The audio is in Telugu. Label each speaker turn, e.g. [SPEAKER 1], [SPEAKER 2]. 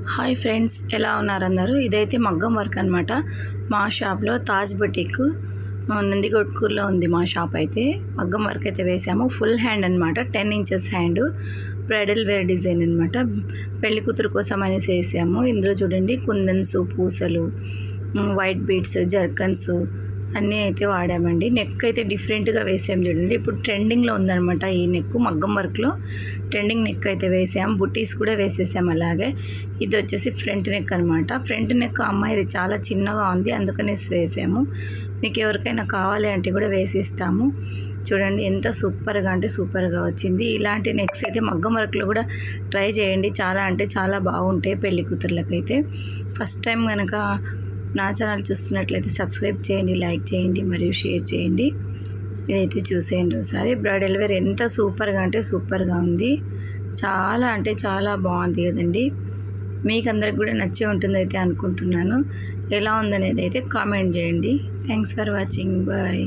[SPEAKER 1] హాయ్ ఫ్రెండ్స్, ఎలా ఉన్నారు అందరూ? ఇదైతే మగ్గం వర్క్ అనమాట. మా షాప్లో తాజ్ బుటీక్ నందికొట్కూరులో ఉంది. మా షాప్ అయితే మగ్గం వర్క్ అయితే వేసాము. ఫుల్ హ్యాండ్ అనమాట, 10 inches hand, bridal wear design అనమాట. పెళ్లి కూతురు కోసం అనేసి వేసాము. ఇందులో చూడండి కుందన్స్, పూసలు, వైట్ బీడ్స్, జర్కన్స్ అన్నీ అయితే వాడామండి. నెక్ అయితే డిఫరెంట్గా వేసాము చూడండి. ఇప్పుడు ట్రెండింగ్లో ఉందనమాట ఈ నెక్. మగ్గం వర్క్లో ట్రెండింగ్ నెక్ అయితే వేసాము. బుట్టీస్ కూడా వేసేసాము. అలాగే ఇది వచ్చేసి ఫ్రంట్ నెక్ అనమాట. ఫ్రంట్ నెక్ అమ్మాయిది చాలా చిన్నగా ఉంది, అందుకనేసి వేసాము. మీకు ఎవరికైనా కావాలి అంటే కూడా వేసిస్తాము. చూడండి ఎంత సూపర్గా అంటే సూపర్గా వచ్చింది. ఇలాంటి నెక్స్ అయితే మగ్గం వర్క్లో కూడా ట్రై చేయండి. చాలా అంటే చాలా బాగుంటాయి పెళ్లి కూతుర్లకైతే. ఫస్ట్ టైం కనుక నా ఛానల్ చూస్తున్నట్లయితే సబ్స్క్రైబ్ చేయండి, లైక్ చేయండి మరియు షేర్ చేయండి. ఇదైతే చూసేయండి ఒకసారి. బ్రైడల్ వేర్ ఎంత సూపర్గా అంటే సూపర్గా ఉంది. చాలా అంటే చాలా బాగుంది కదండి. మీకు అందరికి కూడా నచ్చే ఉంటుంది అయితే అనుకుంటున్నాను. ఎలా ఉందనేది అయితే కామెంట్ చేయండి. Thanks for watching. బాయ్.